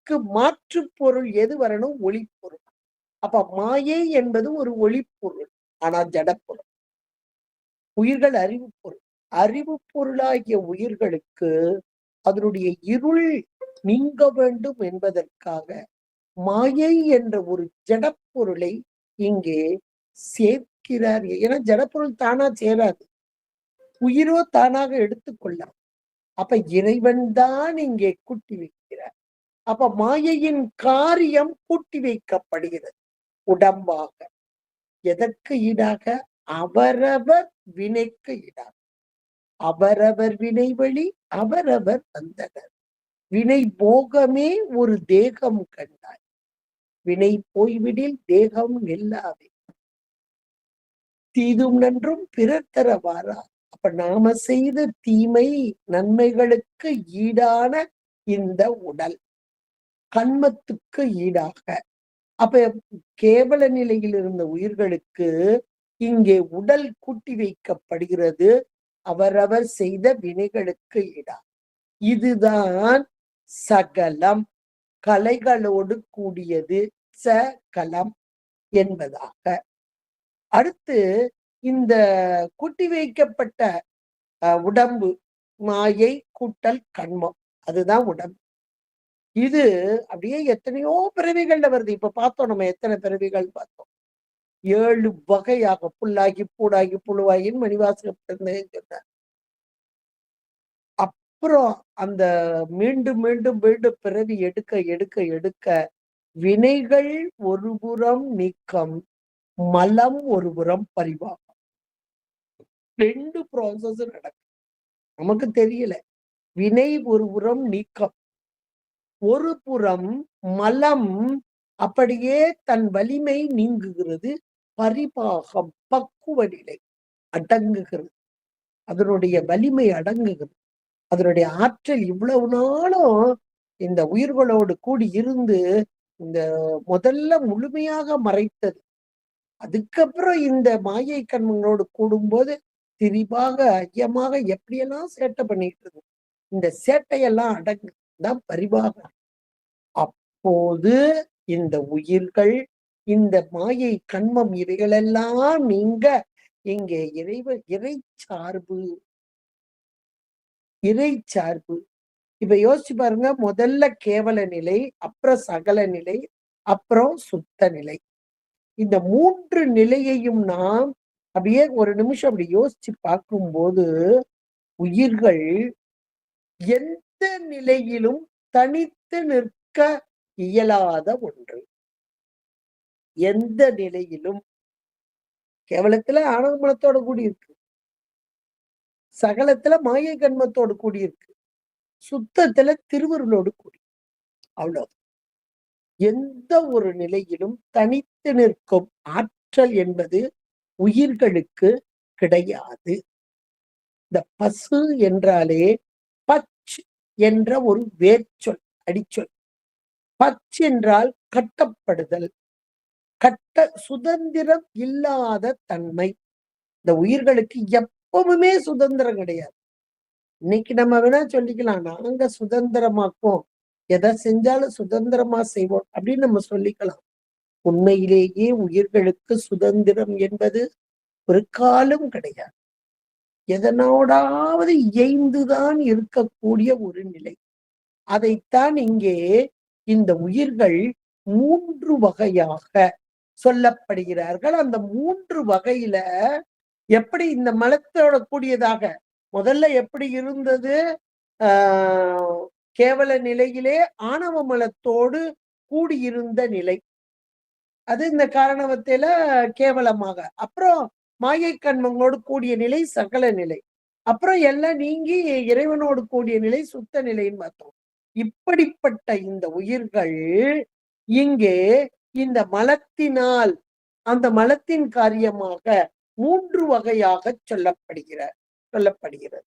இதுக்கு மாற்று பொருள் எது வரணும்? ஒளிப்பொருள். அப்ப மாயை என்பது ஒரு ஒளிப்பொருள். ஆனா ஜடப்பொருள். உயிர்கள் அறிவு பொருள். அறிவு பொருளாகிய உயிர்களுக்கு அதனுடைய இருள் நீங்க வேண்டும் என்பதற்காக மாயை என்ற ஒரு ஜடப்பொருளை இங்கே சேர்க்கிறார். ஏன்னா ஜடப்பொருள் தானா சேராது, உயிரோ தானாக எடுத்துக்கொள்ளார். அப்ப இறைவன் தான் இங்கே கூட்டி வைக்கிறார். அப்ப மாயையின் காரியம் கூட்டி வைக்கப்படுகிறது உடம்பாக. எதற்கு ஈடாக? அவரவர் வினைக்கு ஈடாக. அவரவர் வினை வழி அவரவர் வந்தனர். வினை போகமே ஒரு தேகம் கண்டாய், வினை போய்விடில் தேகம் நில்லாவே. தீதும் நன்றும் பிறர் தர வாரா. அப்ப நாம செய்த தீமை நன்மைகளுக்கு ஈடான இந்த உடல் கண்மத்துக்கு ஈடாக. அப்ப கேவல நிலையில் இருந்த உயிர்களுக்கு இங்கே உடல் கூட்டி வைக்கப்படுகிறது அவரவர் செய்த வினைகளுக்கு ஈடாக. இதுதான் சகலம், கலைகளோடு கூடியது சகலம் என்பதாக. அடுத்து இந்த கூட்டி வைக்கப்பட்ட உடம்பு மாயை கூட்டல் கண்மம், அதுதான் உடம்பு. இது அப்படியே எத்தனையோ பிறவிகள்ல வருது. இப்ப பார்த்தோம், நம்ம எத்தனை பிறவிகள் பார்த்தோம். 7 வகையாக புல்லாகி பூடாகி புழுவாகின்னு மணிவாசகர் சொன்னார். அப்புறம் அந்த மீண்டும் மீண்டும் மீண்டும் பிறவி எடுக்க எடுக்க எடுக்க வினைகள் ஒருபுறம் நீக்கம், மலம் ஒருபுறம் பரிவாகம். 2 ப்ராசஸ் நடக்கும். நமக்கு தெரியல. வினை ஒருபுறம் நீக்கம், ஒரு புறம் மலம் அப்படியே தன் வலிமை நீங்குகிறது. பரிபாகம் பக்குவ நிலை அடங்குகிறது, அதனுடைய வலிமை அடங்குகிறது, அதனுடைய ஆற்றல் இவ்வளவு நாளும் இந்த உயிர்களோடு கூடி இருந்து இந்த முதல்ல முழுமையாக மறைத்தது. அதுக்கப்புறம் இந்த மாயை கண்மங்களோடு கூடும்போது திரிபாக ஐயமாக எப்படியெல்லாம் சேட்டை பண்ணிட்டு இருக்கு. இந்த சேட்டையெல்லாம் அடங்குதான் பரிபாகம். அப்போது இந்த உயிர்கள் இந்த மாயை கண்மம் இவைகளெல்லாம் நீங்க இங்கே இறை சார்பு, இறை சார்பு. இப்ப யோசிச்சு பாருங்க, முதல்ல கேவல நிலை, அப்புறம் சகல நிலை, அப்புறம் சுத்த நிலை. இந்த 3 நிலையையும் நாம் அப்படியே ஒரு நிமிஷம் அப்படி யோசிச்சு பார்க்கும்போது உயிர்கள் எந்த நிலையிலும் தனித்து நிற்க இயலாத ஒன்று. எந்த நிலையிலும். கேவலத்துல ஆணவ மலத்தோட கூடி இருக்கு, சகலத்துல மாயை கண்மத்தோடு கூடியிருக்கு, சுத்தத்துல திருவருளோடு கூடி. அவ்வளவு. எந்த ஒரு நிலையிலும் தனித்து நிற்கும் ஆற்றல் என்பது உயிர்களுக்கு கிடையாது. இந்த பசு என்றாலே பச் என்ற ஒரு வேர்ச்சொல், அடிச்சொல். பச் என்றால் கட்டப்படுதல், கட்ட சுதந்திரம் இல்லாத தன்மை. இந்த உயிர்களுக்கு எப்பவுமே சுதந்திரம் கிடையாது. இன்னைக்கு நம்ம வேணா சொல்லிக்கலாம், நாங்க சுதந்திரமாக்கும், எதை செஞ்சாலும் சுதந்திரமா செய்வோம் அப்படின்னு நம்ம சொல்லிக்கலாம். உண்மையிலேயே உயிர்களுக்கு சுதந்திரம் என்பது ஒரு காலம் கிடையாது. எதனோடாவது இயைந்துதான் இருக்கக்கூடிய ஒரு நிலை. அதைத்தான் இங்கே இந்த உயிர்கள் 3 வகையாக சொல்லப்படுகிறார்கள். அந்த 3 வகையில எப்படி இந்த மலத்தோட கூடியதாக முதல்ல எப்படி இருந்தது? கேவல நிலையிலே ஆணவ மலத்தோடு கூடியிருந்த நிலை, அது இந்த காரணவத்தில கேவலமாக. அப்புறம் மாயை கண்மங்களோடு கூடிய நிலை சகல நிலை. அப்புறம் எல்லாம் நீங்கி இறைவனோடு கூடிய நிலை சுத்த நிலைன்னு பார்த்தோம். இப்படிப்பட்ட இந்த உயிர்கள் இங்கே இந்த மலத்தினால், அந்த மலத்தின் காரியமாக 3 வகையாக சொல்லப்படுகிறது.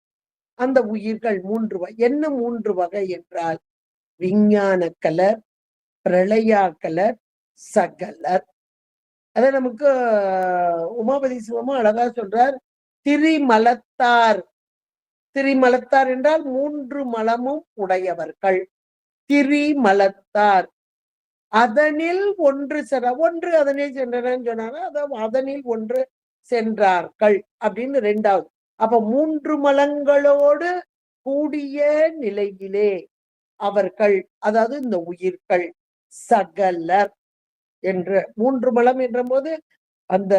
அந்த உயிர்கள் 3 வகை. என்ன 3 வகை என்றால் விஞ்ஞான கலர், பிரளயா கலர், சகலர். அத நமக்கு உமாபதி சிவமும் அழகா சொல்றார். திரிமலத்தார். திரிமலத்தார் என்றால் 3 மலமும் உடையவர்கள். திரிமலத்தார் அதனில் ஒன்று ஒன்று அதனில் சென்றனன்னு சொன்னாங்க. அதாவது அதனில் ஒன்று சென்றார்கள் அப்படின்னு ரெண்டாவது. அப்ப 3 மலங்களோடு கூடிய நிலையிலே அவர்கள், அதாவது இந்த உயிர்கள் சகலர் என்று 3 மலம் என்ற போது அந்த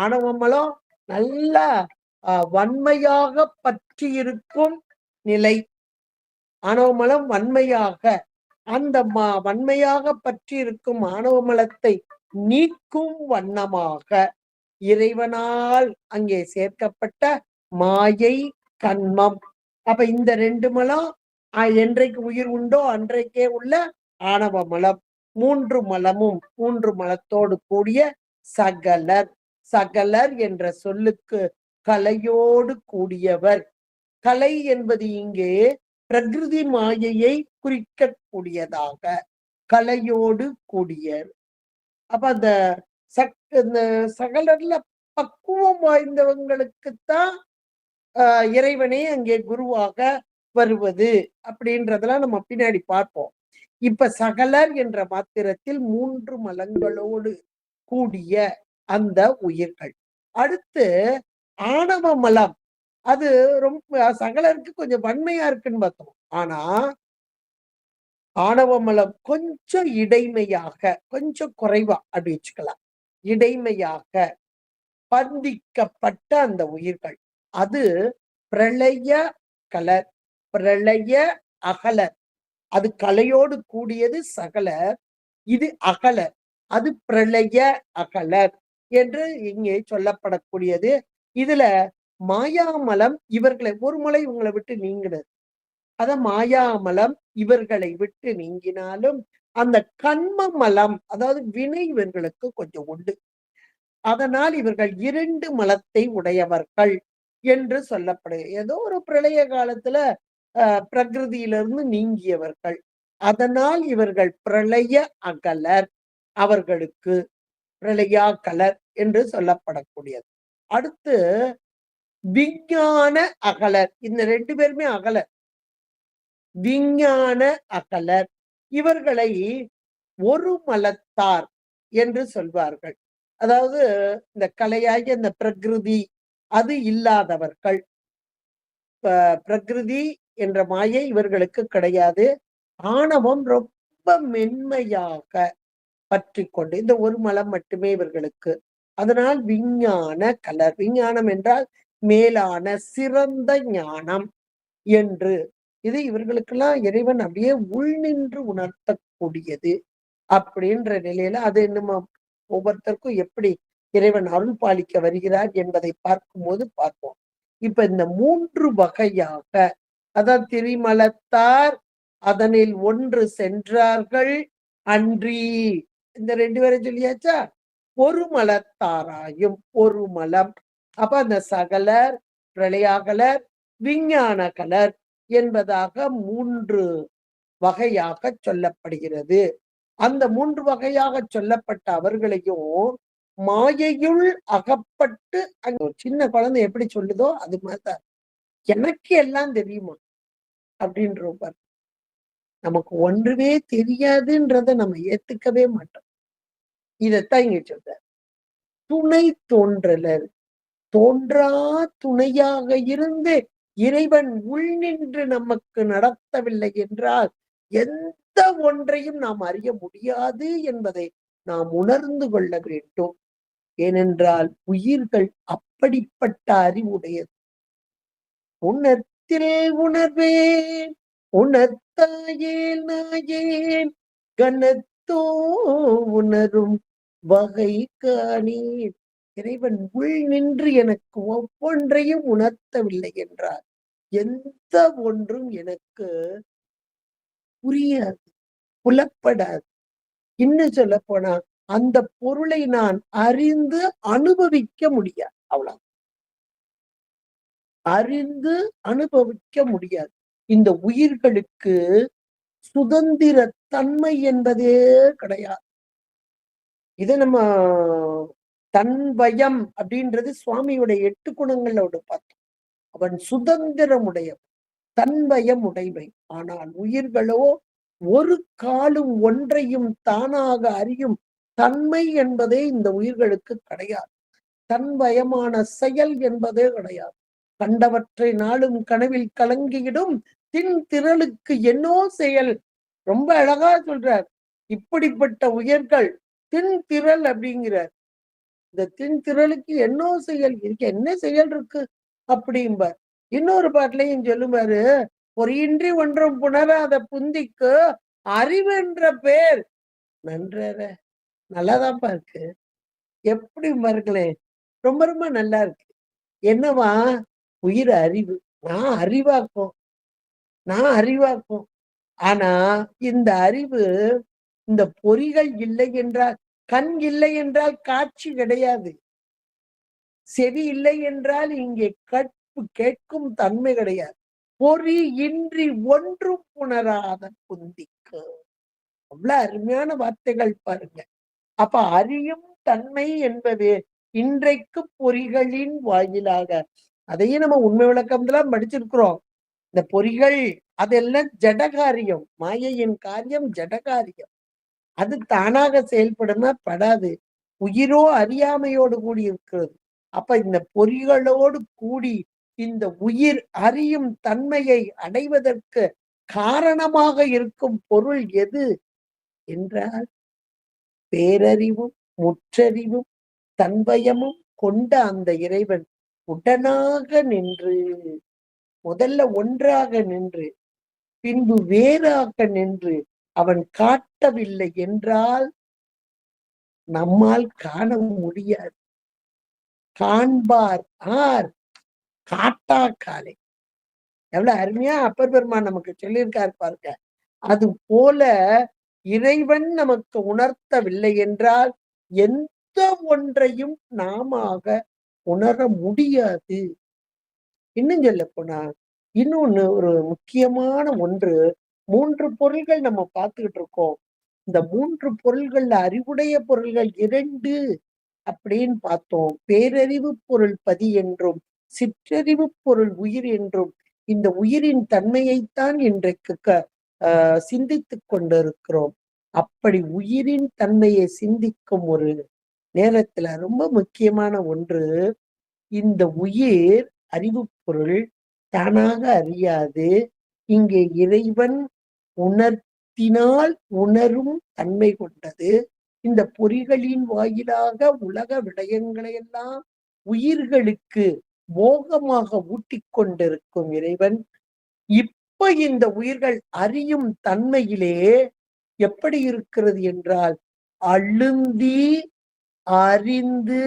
ஆணவ மலம் நல்லா வன்மையாக பற்றி இருக்கும் நிலை. ஆணவ மலம் வன்மையாக அந்த வன்மையாக பற்றி இருக்கும் ஆணவ மலத்தை நீக்கும் வண்ணமாக இறைவனால் அங்கே சேர்க்கப்பட்ட மாயை கண்மம். அப்ப இந்த 2 மலம் என்றைக்கு உயிர் உண்டோ அன்றைக்கே உள்ள ஆணவ மலம். 3 மலமும் 3 மலத்தோடு கூடிய சகலர். சகலர் என்ற சொல்லுக்கு கலையோடு கூடியவர். கலை என்பது இங்கே பிரகிருதி மாயையை குறிக்கக்கூடியதாக கலையோடு கூடிய. அப்ப அந்த சகலர்ல பக்குவம் வாய்ந்தவங்களுக்குத்தான் இறைவனே அங்கே குருவாக வருவது அப்படின்றதெல்லாம் நம்ம பின்னாடி பார்ப்போம். இப்ப சகலர் என்ற மாத்திரத்தில் 3 மலங்களோடு கூடிய அந்த உயிர்கள். அடுத்து ஆணவ மலம், அது ரொம்ப சகலருக்கு கொஞ்சம் வன்மையா இருக்குன்னு பார்த்தோம். ஆனா ஆணவ மலம் கொஞ்சம் இடைமையாக, கொஞ்சம் குறைவா அப்படி வச்சுக்கலாம், இடைமையாக பந்திக்கப்பட்ட அந்த உயிர்கள், அது பிரளய கலர், பிரளய அகலர். அது கலையோடு கூடியது சகலர், இது அகலர், அது பிரளய அகலர் என்று இங்கே சொல்லப்படக்கூடியது. இதுல மாயாமலம் இவர்களை ஒரு முறை இவங்களை விட்டு நீங்கினது. அத மாயாமலம் இவர்களை விட்டு நீங்கினாலும் அந்த கண்ம மலம், அதாவது வினை இவர்களுக்கு கொஞ்சம் உண்டு. அதனால் இவர்கள் 2 மலத்தை உடையவர்கள் என்று சொல்லப்படுது. ஏதோ ஒரு பிரளய காலத்துல பிரகிருதியிலிருந்து நீங்கியவர்கள். அதனால் இவர்கள் பிரளய அகலர், அவர்களுக்கு பிரளயா கலர் என்று சொல்லப்படக்கூடியது. அடுத்து விஞ்ஞான அகலர். இந்த 2 பேருமே அகலர், விஞ்ஞான அகலர். இவர்களை ஒரு மலத்தார் என்று சொல்வார்கள். அதாவது இந்த கலையாகிய இந்த பிரகிருதி அது இல்லாதவர்கள். பிரகிருதி என்ற மாயை இவர்களுக்கு கிடையாது. ஆணவம் ரொம்ப மென்மையாக பற்றி கொண்டு இந்த ஒரு மலம் மட்டுமே இவர்களுக்கு. அதனால் விஞ்ஞான கலர். விஞ்ஞானம் என்றால் மேலான சிறந்த ஞானம் என்று. இது இவர்களுக்கெல்லாம் இறைவன் அப்படியே உள் நின்று உணர்த்தக்கூடியது அப்படின்ற நிலையில அது நம்ம ஒவ்வொருத்தருக்கும் எப்படி இறைவன் அருள் பாலிக்க வருகிறார் என்பதை பார்க்கும்போது பார்ப்போம். இப்ப இந்த 3 வகையாக, அதான் திரிமலத்தார் அதனில் ஒன்று சென்றார்கள் அன்றி, இந்த 2 பேரை சொல்லியாச்சா. ஒரு மலத்தாராயும் ஒரு மலம். அப்ப அந்த சகலர், பிரளயாகலர், விஞ்ஞான கலர் என்பதாக 3 வகையாக சொல்லப்படுகிறது. அந்த 3 வகையாக சொல்லப்பட்ட அவர்களையும் மாயையுள் அகப்பட்டு, அங்க சின்ன குழந்தை எப்படி சொல்லுதோ அது மாதிரிதான் எனக்கு எல்லாம் தெரியுமா அப்படின்ற. நமக்கு ஒன்றுமே தெரியாதுன்றத நம்ம ஏத்துக்கவே மாட்டோம். இதத்தான் இங்க சொல்ற. துணை தோன்றலர், தோன்றா துணையாக இருந்து இறைவன் உள் நின்று நமக்கு நடத்தவில்லை என்றால் எந்த ஒன்றையும் நாம் அறிய முடியாது என்பதை நாம் உணர்ந்து கொள்ள வேண்டும். ஏனென்றால் உயிர்கள் அப்படிப்பட்ட அறிவுடையது. உணர்த்தில் உணர்வேன் உணர்த்தாயேல் நாயேன் கனத்தோ உணரும் வகை காணேன். இறைவன் உள் நின்று எனக்கு ஒவ்வொன்றையும் உணர்த்தவில்லை என்றார் எந்த ஒன்றும் எனக்கு புரியாது, புலப்படாது. இன்னும் சொல்ல போனா அந்த பொருளை நான் அறிந்து அனுபவிக்க முடியாது. அவ்வளவு அறிந்து அனுபவிக்க முடியாது. இந்த உயிர்களுக்கு சுதந்திர தன்மை என்பதே கிடையாது. இதை நம்ம தன்வயம் அப்படின்றது சுவாமியுடைய 8 குணங்களோடு பார்த்தோம். அவன் சுதந்திரம் உடையவன், தன்வயம் உடைமை. ஆனால் உயிர்களோ ஒரு காலும் ஒன்றையும் தானாக அறியும் தன்மை என்பதே இந்த உயிர்களுக்கு கிடையாது. தன்வயமான செயல் என்பதே கிடையாது. கண்டவற்றை நாளும் கனவில் கலங்கியிடும் தின் திரளுக்கு என்னோ செயல். ரொம்ப அழகா சொல்றார். இப்படிப்பட்ட உயிர்கள் தின் திரள் அப்படிங்கிறார். இந்த தின் திரளுக்கு என்னோ செயல், இதுக்கு என்ன செயல் இருக்கு அப்படிம்பார். இன்னொரு பாட்டுலையும் சொல்லுவாரு, பொறியின்றி ஒன்றும் புணராத புந்திக்கு அறிவு என்ற பேர் நன்றற. நல்லாதான்ப்பா இருக்கு. எப்படி பாருங்களேன், ரொம்ப ரொம்ப நல்லா இருக்கு. என்னவா உயிர் அறிவு. நான் அறிவாக்கும், நான் அறிவாக்கும். ஆனா இந்த அறிவு, இந்த பொறிகள் இல்லை என்றால், கண் இல்லை என்றால் காட்சி கிடையாது. செவி இல்லை என்றால் இங்கே கேட்கும் தன்மை கிடையாது. பொறி இன்றி ஒன்றும் புணராத புந்திக்கு. அவ்வளவு அருமையான வார்த்தைகள் பாருங்க. அப்ப அறியும் தன்மை என்பது இன்றைக்கு பொறிகளின் வாயிலாக, அதையும் நம்ம உண்மை விளக்கம்லாம் படிச்சிருக்கிறோம். இந்த பொறிகள் அதெல்லாம் ஜடகாரியம், மாயையின் காரியம் ஜடகாரியம். அது தானாக செயல்படுமா படாது. உயிரோ அறியாமையோடு கூடி இருக்கிறது. அப்ப இந்த பொறிகளோடு கூடி இந்த உயிர் அறியும் தன்மையை அடைவதற்கு காரணமாக இருக்கும் பொருள் எது என்றால், பேரறிவும் முற்றறிவும் தன்வயமும் கொண்ட அந்த இறைவன் உடனாக நின்று, முதல்ல ஒன்றாக நின்று பின்பு வேறாக நின்று அவன் காட்டவில்லை என்றால் நம்மால் காண முடியாது. காண்பார் ஆர் காட்டா காலை. எவ்வளவு அருமையா அப்பர் பெருமான் நமக்கு சொல்லியிருக்காரு பாருங்க. அது போல இறைவன் நமக்கு உணர்த்தவில்லை என்றால் எந்த ஒன்றையும் நாம உணர முடியாது. இன்னும் சொல்ல போனா, இன்னொன்னு ஒரு முக்கியமான ஒன்று, 3 பொருள்கள் நம்ம பார்த்துக்கிட்டு இருக்கோம். இந்த 3 பொருள்கள்ல அறிவுடைய பொருள்கள் 2 அப்படின்னு பார்த்தோம். பேரறிவு பொருள் பதி என்றும் சிற்றறிவு பொருள் உயிர் என்றும் இந்த உயிரின் தன்மையைத்தான் இன்றைக்கு சிந்தித்துக் கொண்டிருக்கிறோம். அப்படி உயிரின் தன்மையை சிந்திக்கும் ஒரு நேரத்துல ரொம்ப முக்கியமான ஒன்று, இந்த உயிர் அறிவு பொருள் தானாக அறியாது. இங்கே இறைவன் உணர்த்தினால் உணரும் தன்மை கொண்டது. இந்த பொறிகளின் வாயிலாக உலக விடயங்களை எல்லாம் உயிர்களுக்கு போகமாக ஊட்டிக் கொண்டிருக்கும் இறைவன் இப்ப இந்த உயிர்கள் அறியும் தன்மையிலே எப்படி இருக்கிறது என்றால், அழுந்தி அறிந்து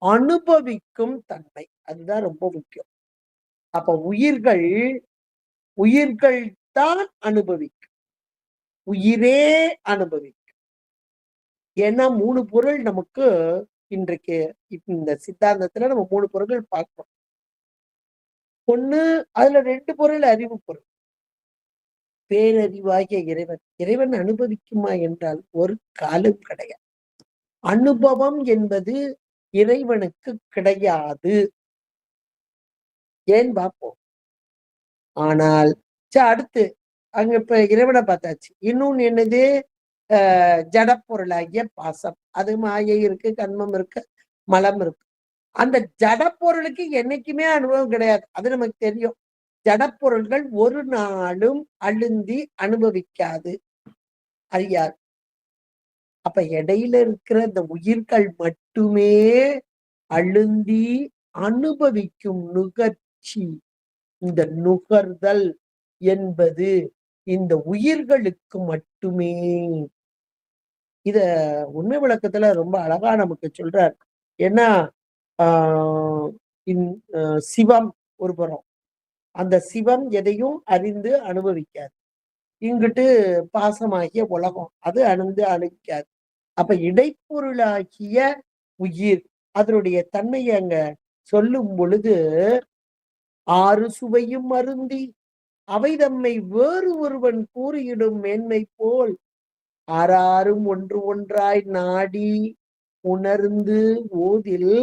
அனுபவிக்கும் தன்மை. அதுதான் ரொம்ப முக்கியம். அப்ப உயிர்கள் தான் அனுபவிக்கும். உயிரே அனுபவிக்கும். ஏன்னா 3 பொருள் நமக்கு இன்றைக்கு இந்த சித்தாந்தத்துல நம்ம 3 பொருள்கள் பார்க்கிறோம். ஒண்ணு, அதுல 2 பொருள் அறிவு பொருள். பேரறிவாகிய இறைவன். இறைவன் அனுபவிக்குமா என்றால் ஒரு காலம் கிடையாது. அனுபவம் என்பது இறைவனுக்கு கிடையாது. ஏன் பார்ப்போம். ஆனால் அடுத்து அங்க இப்ப இறைவனை பார்த்தாச்சு. இன்னொன்னு என்னது? ஜடப்பொருளாகிய பாசம். அது மாயை இருக்கு, கண்மம் இருக்கு, மலம் இருக்கு. அந்த ஜடப்பொருளுக்கு என்னைக்குமே அனுபவம் கிடையாது. அது நமக்கு தெரியும். ஜடப்பொருள்கள் ஒரு நாளும் அழுந்தி அனுபவிக்காது, அறியாது. அப்ப இடையில இருக்கிற இந்த உயிர்கள் மட்டுமே அழுந்தி அனுபவிக்கும் நுகர்ச்சி. இந்த நுகர்தல் என்பது இந்த உயிர்களுக்கு மட்டுமே. இத உண்மை விளக்கத்துல ரொம்ப அழகா நமக்கு சொல்றார். ஏன்னா சிவம் ஒரு புறம், அந்த சிவம் எதையும் அறிந்து அனுபவிக்காது. இங்கிட்டு பாசமாகிய உலகம் அது அறிந்து அனுபவிக்காது. அப்ப இடைப்பொருளாகிய உயிர் அதனுடைய தன்மையை அங்க சொல்லும் பொழுது, 6 சுவையும் அருந்தி அவை தம்மை வேறு ஒருவன் கூறியிடும் மேன்மை போல் ஆறாரும் ஒன்று ஒன்றாய் நாடி உணர்ந்து ஓதில்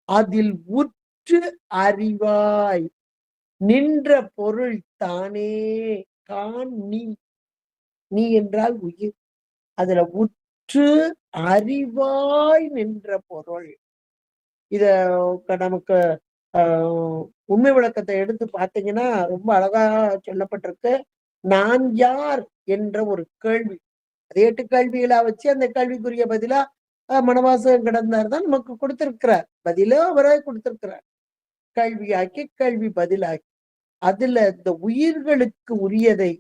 அதில் உற்று அறிவாய் நின்ற பொருள் தானே காண் நீ. நீ என்றால் உயிர். அதுல உற்று அறிவாய் நின்ற பொருள். இத நமக்கு உண்மை விளக்கத்தை எடுத்து பார்த்தீங்கன்னா ரொம்ப அழகா சொல்லப்பட்டிருக்கு. நான் யார் என்ற ஒரு கேள்வி. அது 8 கேள்விகளா வச்சு அந்த கேள்விக்குரிய பதிலா மணவாசகம் கிடந்தார் தான் நமக்கு கொடுத்திருக்கிறார். பதிலும் அவரே கொடுத்திருக்கிறார். கேள்வியாக்கி கேள்வி பதிலாக்கி. அதுல இந்த உயிர்களுக்கு உரியதை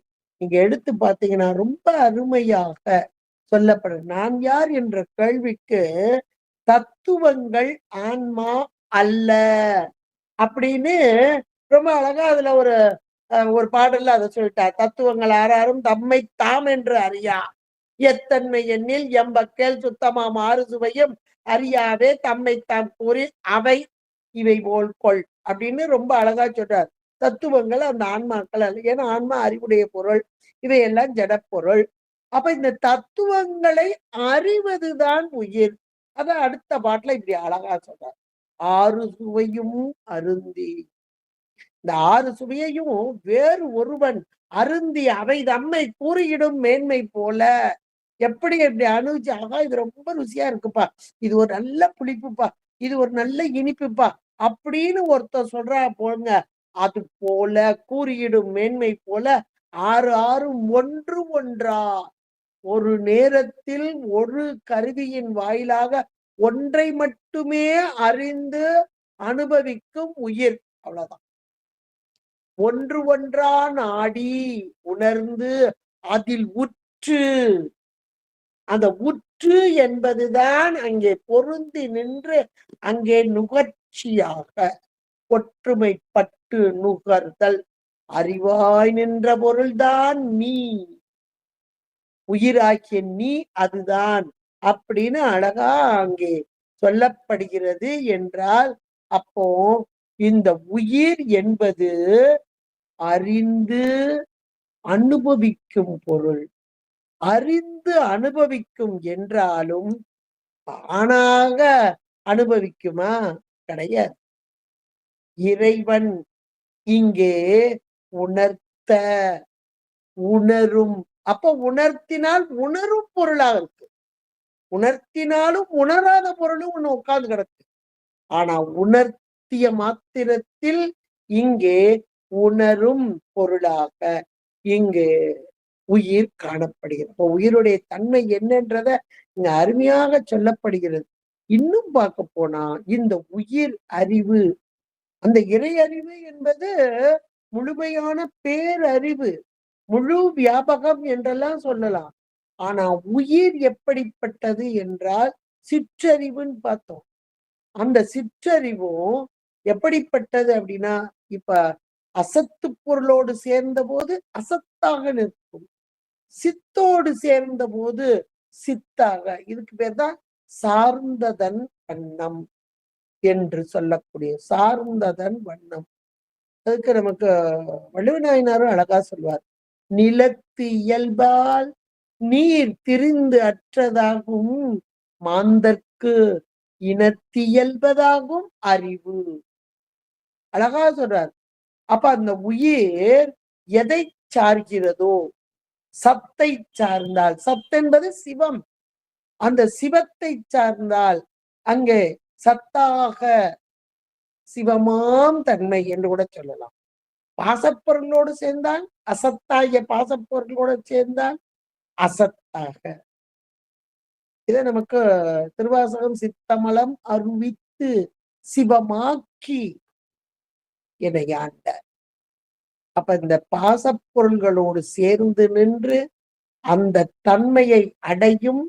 நீங்க எடுத்து பார்த்தீங்கன்னா ரொம்ப அருமையாக சொல்லப்படுது. நான் யார் என்ற கேள்விக்கு தத்துவங்கள் ஆன்மா அல்ல அப்படின்னு ரொம்ப அழகா அதுல ஒரு பாடல்ல அதை சொல்லிட்டார். தத்துவங்கள் ஆறாரும் தம்மை தாம் என்று அறியா எத்தன்மை எண்ணில் எம்பக்கேல் சுத்தமாம் ஆறு சுவையும் அறியாவே தம்மை தாம் கூறி அவை இவை போல் கொள் அப்படின்னு ரொம்ப அழகா சொல்றார். தத்துவங்கள் அந்த ஆன்மாக்கள் அல்ல. ஏன்னா ஆன்மா அறிவுடைய பொருள், இவையெல்லாம் ஜடப்பொருள். அப்ப இந்த தத்துவங்களை அறிவதுதான் உயிர். அத அடுத்த பாட்டுல இப்படி அழகா சொல்றார். ஆறு சுவையும் அருந்தி, இந்த ஆறு சுவையையும் வேறு ஒருவன் அருந்தி அவை தம்மை கூறியிடும் மேன்மை போல எப்படி எப்படி அணுச்சு, ஆகா இது ரொம்ப ருசியா இருக்குப்பா, இது ஒரு நல்ல புளிப்புப்பா, இது ஒரு நல்ல இனிப்புப்பா அப்படின்னு ஒருத்தர் சொல்றா போங்க. அது போல கூறியிடும் மேன்மை போல ஆறு ஆறும் ஒன்று ஒன்றா ஒரு நேரத்தில் ஒரு கருவியின் வாயிலாக ஒன்றை மட்டுமே அறிந்து அனுபவிக்கும் உயிர். அவ்வளவுதான். ஒன்று ஒன்றா நாடி உணர்ந்து அதில் உற்று, அந்த உற்று என்பதுதான் அங்கே பொருந்தி நின்று அங்கே நுகர்ச்சியாக ஒற்றுமைப்பட்டு நுகர்தல். அறிவாய் நின்ற பொருள்தான் நீ, உயிராக்கிய நீ அதுதான் அப்படின்னு அழகா அங்கே சொல்லப்படுகிறது. என்றால் அப்போ இந்த உயிர் என்பது அறிந்து அனுபவிக்கும் பொருள். அறிந்து அனுபவிக்கும் என்றாலும் தானாக அனுபவிக்குமா? கிடையாது. இறைவன் இங்கே உணர்த்த, உணரும். அப்ப உணர்த்தினால் உணரும் பொருளாக இருக்கு. உணர்த்தினாலும் உணராத பொருளும் ஒண்ணு உட்கார்ந்து கிடக்கு. ஆனா உணர்த்திய மாத்திரத்தில் இங்கே உணரும் பொருளாக இங்கு உயிர் காணப்படுகிறது. இப்போ உயிருடைய தன்மை என்னன்றத இங்க அருமையாக சொல்லப்படுகிறது. இன்னும் பார்க்க போனா இந்த உயிர் அறிவு, அந்த இறை அறிவு என்பது முழுமையான பேரறிவு, முழு வியாபகம் என்றெல்லாம் சொல்லலாம். ஆனா உயிர் எப்படிப்பட்டது என்றால் சிற்றறிவுன்னு பார்த்தோம். அந்த சிற்றறிவும் எப்படிப்பட்டது அப்படின்னா, இப்ப அசத்து பொருளோடு சேர்ந்த போது அசத்தாக நிற்கும், சித்தோடு சேர்ந்த போது சித்தாக. இதுக்கு பேர் தான் சார்ந்ததன் வண்ணம் என்று சொல்லக்கூடிய சார்ந்ததன் வண்ணம். அதுக்கு நமக்கு வள்ளுவநாயனாரும் அழகா சொல்வார். நிலத்து இயல்பால் நீர் திரிந்து அற்றதாகும் மாந்தர்க்கு இனத்தியல்பதாகும் அறிவு. அழகா சொல்றார். அப்ப அந்த உயிர் எதை சார்கிறதோ, சத்தை சார்ந்தால், சத் என்பது சிவம், அந்த சிவத்தை சார்ந்தால் அங்கே சத்தாக சிவமாம் தன்மை என்று கூட சொல்லலாம். பாசப்பொருளோடு சேர்ந்தால் அசத்தாகிய பாசப்பொருளோடு சேர்ந்தால் அசத்தாக. இதை நமக்கு திருவாசகம் சித்தமலம் அருவித்து சிவமாக்கி எனையாண்ட. அப்ப இந்த பாசப்பொருள்களோடு சேர்ந்து நின்று அந்த தன்மையை அடையும்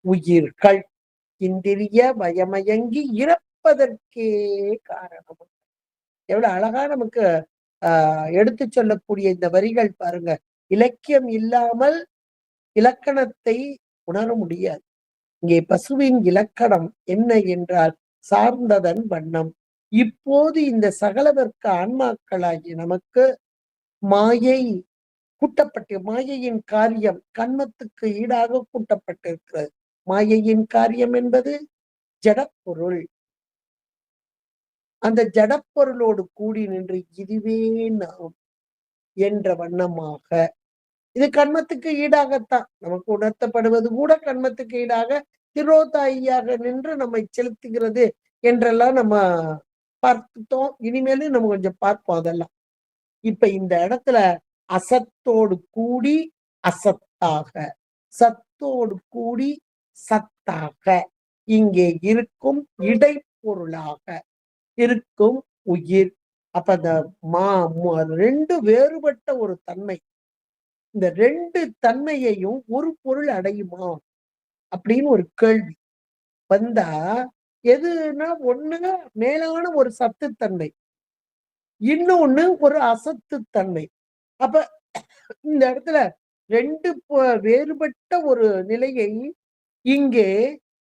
உயிர்கள் இந்திரிய வயமயங்கி இறப்பதற்கே காரணம். எவ்வளவு அழகா நமக்கு எடுத்து சொல்லக்கூடிய இந்த வரிகள் பாருங்க. இலக்கியம் இல்லாமல் இலக்கணத்தை உணர முடியாது. இங்கே பசுவின் இலக்கணம் என்ன என்றால் சார்ந்ததன் வண்ணம். இப்போது இந்த சகலவர்க்க ஆன்மாக்களாகிய நமக்கு மாயை கூட்டப்பட்டு, மாயையின் காரியம் கண்மத்துக்கு ஈடாக கூட்டப்பட்டிருக்கிறது. மாயையின் காரியம் என்பது ஜடப்பொருள். அந்த ஜடப்பொருளோடு கூடி நின்று இதுவே நாம் என்ற வண்ணமாக இது கண்மத்துக்கு ஈடாகத்தான் நமக்கு உணர்த்தப்படுவது கூட கண்மத்துக்கு ஈடாக திரோதாயியாக நின்று நம்மை செலுத்துகிறது என்றெல்லாம் நம்ம பார்த்தோம். இனிமேலும் நம்ம கொஞ்சம் பார்ப்போம் அதெல்லாம். இப்ப இந்த இடத்துல அசத்தோடு கூடி அசத்தாக, சத்தோடு கூடி சத்தாக இங்கே இருக்கும் இடைப்பொருளாக இருக்கும் உயிர். அப்ப அந்த ரெண்டு வேறுபட்ட ஒரு தன்மை. இந்த ரெண்டு தன்மையையும் ஒரு பொருள் அடையுமா அப்படின்னு ஒரு கேள்வி வந்தா, எதுனா ஒண்ணுங்க மேலான ஒரு சத்துத்தன்மை, இன்னொன்னு ஒரு அசத்துத்தன்மை. அப்ப இந்த இடத்துல ரெண்டு வேறுபட்ட ஒரு நிலையை இங்கே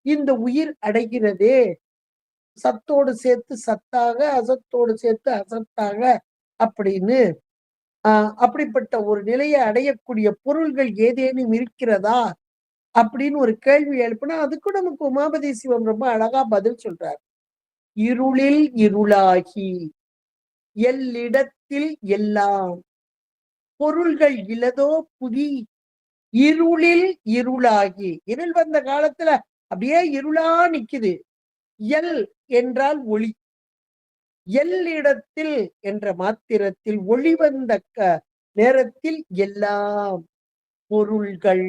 இந்த உயிர் அடைகிறதே. சத்தோடு சேர்த்து சத்தாக, அசத்தோடு சேர்த்து அசத்தாக அப்படின்னு அப்படிப்பட்ட ஒரு நிலையை அடையக்கூடிய பொருள்கள் ஏதேனும் இருக்கிறதா அப்படின்னு ஒரு கேள்வி எழுப்புனா அதுக்கும் நமக்கு உமாபதி சிவம் ரொம்ப அழகா பதில் சொல்றார். இருளில் இருளாகி எல்லிடத்தில் எல்லாம் பொருள்கள் இலதோ புதி இருளில் இருளாகி. இருள் வந்த காலத்துல அப்படியே இருளா நிக்குது. எல் என்றால் ஒளி, எல்லிடத்தில் என்ற மாத்திரத்தில் ஒளி வந்த நேரத்தில் எல்லாம் பொருள்கள்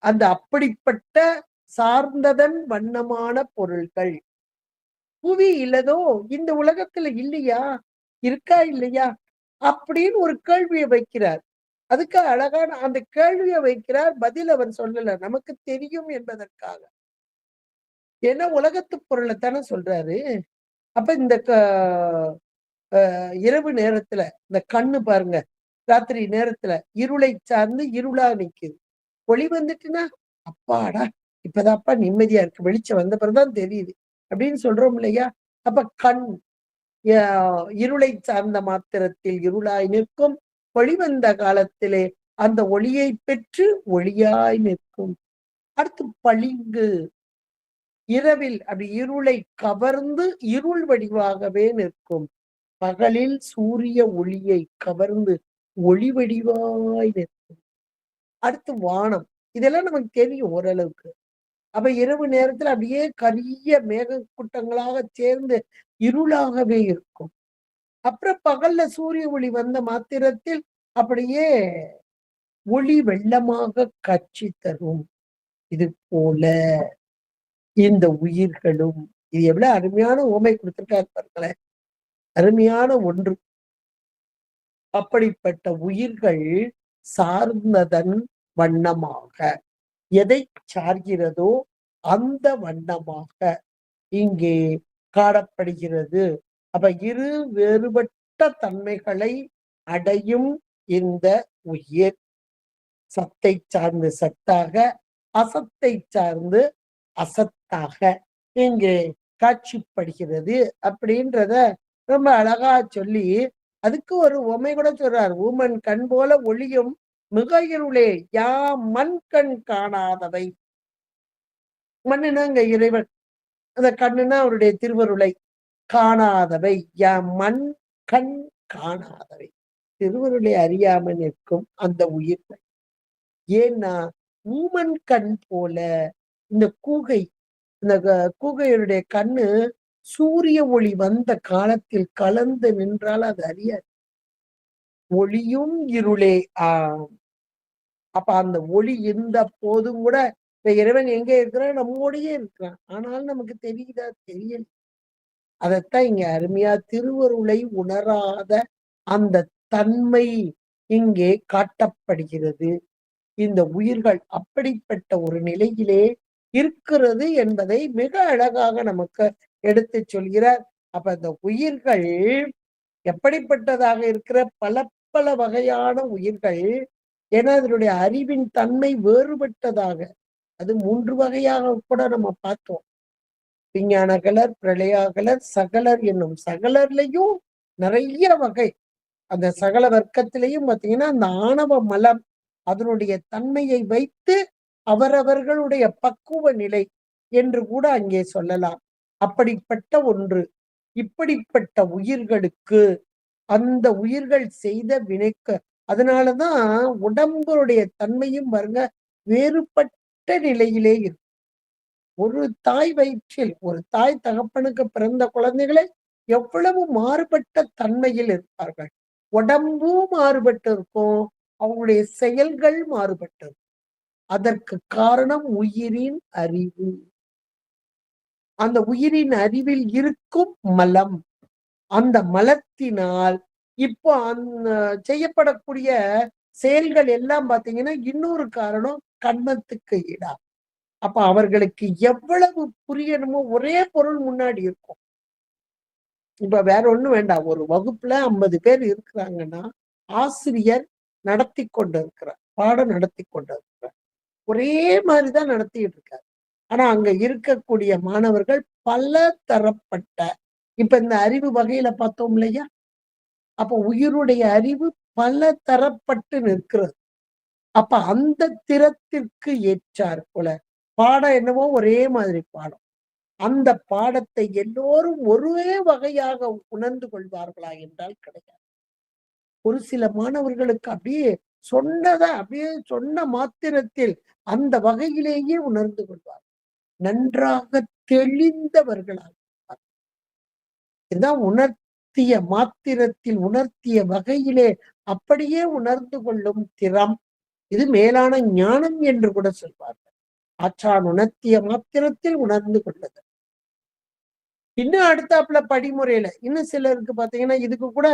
அந்த அப்படிப்பட்ட சார்ந்ததன் வண்ணமான பொருள்கள் புவி இல்லதோ இந்த உலகத்துல இல்லையா, இருக்கா இல்லையா அப்படின்னு ஒரு கேள்வியை வைக்கிறார். அதுக்கு அழகான அந்த கேள்வியை வைக்கிறார். பதில் அவர் சொல்லல, நமக்கு தெரியும் என்பதற்காக. ஏன்னா உலகத்து பொருளைத்தானே சொல்றாரு. அப்ப இந்த இரவு நேரத்துல இந்த கண்ணு பாருங்க, ராத்திரி நேரத்துல இருளை சார்ந்து இருளா நிக்குது. ஒளி வந்துட்டுன்னா அப்பாடா இப்பதான்ப்பா நிம்மதியா இருக்கு, வெளிச்சம் வந்த பிறகுதான் தெரியுது அப்படின்னு சொல்றோம் இல்லையா. அப்ப கண் இருளை சார்ந்த மாத்திரத்தில் இருளாய் நிற்கும், ஒளி வந்த காலத்திலே அந்த ஒளியை பெற்று ஒளியாய் நிற்கும். அடுத்து பளிங்கு, இரவில் அப்படி இருளை கவர்ந்து இருள் வடிவாகவே நிற்கும், பகலில் சூரிய ஒளியை கவர்ந்து ஒளி வடிவாய் நிற்கும். அடுத்து வானம், இதெல்லாம் நமக்கு தெரியும் ஓரளவுக்கு. அப்ப இரவு நேரத்துல அப்படியே கரிய மேக கூட்டங்களாக சேர்ந்து இருளாகவே இருக்கும். அப்புறம் பகல்ல சூரிய ஒளி வந்த மாத்திரத்தில் அப்படியே ஒளி வெள்ளமாக காட்சி தரும். இது போல இந்த உயிர்களும், இது எவ்வளவு அருமையான உவமை கொடுத்திருக்காரு பாருங்களேன், அருமையான ஒன்று. அப்படிப்பட்ட உயிர்கள் சார்ந்ததன் வண்ணமாக எதை சார்கிறதோ அந்த வண்ணமாக இங்கே காணப்படுகிறது. அப்ப இரு வேறுபட்ட தன்மைகளை அடையும் இந்த உயிர் சத்தை சார்ந்து சத்தாக, அசத்தை சார்ந்து அசத்தாக இங்கே காட்சிப்படுகிறது அப்படின்றத ரொம்ப அழகா சொல்லி அதுக்கு ஒரு உமை கூட சொல்றார். ஊமன் கண் போல ஒளியும் மிக இருளே யா மண் கண் காணாதவை. மண்ணுனா இங்க இறைவன், அந்த கண்ணுனா அவருடைய திருவருளை, காணாதவை யா மண் கண் காணாதவை, திருவருளை அறியாமல் நிற்கும் அந்த உயிர்கள். ஏன்னா ஊமன் கண் போல இந்த கூகை, இந்த கூகையுடைய கண்ணு சூரிய ஒளி வந்த காலத்தில் கலந்து நின்றால் அது அறியாது. ஒளியும் இருளே அப்ப அந்த ஒளி இருந்த போதும் கூட இப்ப இறைவன் எங்க இருக்கிறான், நம்மோடையே இருக்கிறான். ஆனாலும் நமக்கு தெரியுதா, தெரியல. அதைத்தான் இங்க அருமையா திருவருளை உணராத அந்த தன்மை இங்கே காட்டப்படுகிறது. இந்த உயிர்கள் அப்படிப்பட்ட ஒரு நிலையிலே இருக்கிறது என்பதை மிக அழகாக நமக்கு எடுத்து சொல்கிறார். அப்ப இந்த உயிர்கள் எப்படிப்பட்டதாக இருக்கிற பல பல வகையான உயிர்கள், ஏன்னா அதனுடைய அறிவின் தன்மை வேறுபட்டதாக, அது 3 வகையாக கூட நம்ம பார்த்தோம். விஞ்ஞானகலர், பிரளயாகலர், சகலர் என்னும் சகலர்லையும் நிறைய வகை. அந்த சகல வர்க்கத்திலையும் பார்த்தீங்கன்னா அந்த ஆணவ மலம் அதனுடைய தன்மையை வைத்து அவரவர்களுடைய பக்குவ நிலை என்று கூட அங்கே சொல்லலாம். அப்படிப்பட்ட ஒன்று. இப்படிப்பட்ட உயிர்களுக்கு அந்த உயிர்கள் செய்த வினைக்கு அதனாலதான் உடம்புடைய தன்மையும் பாருங்க வேறுபட்ட நிலையிலே இருக்கு. ஒரு தாய் வயிற்றில் ஒரு தாய் தகப்பனுக்கு பிறந்த குழந்தைகளை எவ்வளவு மாறுபட்ட தன்மையில் இருப்பார்கள். உடம்பும் மாறுபட்டு இருக்கும், அவங்களுடைய செயல்கள் மாறுபட்டு இருக்கும். அதற்கு காரணம் உயிரின் அறிவு. அந்த உயிரின் அறிவில் இருக்கும் மலம். அந்த மலத்தினால் இப்போ அந்த செய்யப்படக்கூடிய செயல்கள் எல்லாம் பாத்தீங்கன்னா இன்னொரு காரணம் கண்மத்துக்கு ஈடா. அப்ப அவர்களுக்கு எவ்வளவு புரியணுமோ ஒரே பொருள் முன்னாடி இருக்கும். இப்ப வேற ஒண்ணும் வேண்டாம். ஒரு வகுப்புல 50 பேர் இருக்கிறாங்கன்னா, ஆசிரியர் நடத்தி கொண்டு இருக்கிறார். பாடம் நடத்தி கொண்டு இருக்கிறார். ஒரே மாதிரிதான் நடத்திட்டு இருக்காரு. ஆனா அங்க இருக்கக்கூடிய மாணவர்கள் பல தரப்பட்ட இப்ப இந்த அறிவு வகையில பார்த்தோம் இல்லையா? அப்ப உயிருடைய அறிவு பல தரப்பட்டு நிற்கிறது. அப்ப அந்த திறத்திற்கு ஏற்றார் போல பாடம் என்னவோ ஒரே மாதிரி பாடம். அந்த பாடத்தை எல்லோரும் ஒரே வகையாக உணர்ந்து கொள்வார்களா என்றால் கிடையாது. ஒரு சில மாணவர்களுக்கு அப்படியே சொன்னதை அப்படியே சொன்ன மாத்திரத்தில் அந்த வகையிலேயே உணர்ந்து கொள்வார். நன்றாக தெளிந்தவர்களாக இருப்பார். இதுதான் உணர்த்திய மாத்திரத்தில் உணர்த்திய வகையிலே அப்படியே உணர்ந்து கொள்ளும் திறம். இது மேலான ஞானம் என்று கூட சொல்வார்கள். ஆச்சான் உணர்த்திய மாத்திரத்தில் உணர்ந்து கொள்ளுதல். இன்னும் அடுத்தாப்புல படிமுறையில இன்னும் சிலருக்கு பாத்தீங்கன்னா இதுக்கு கூட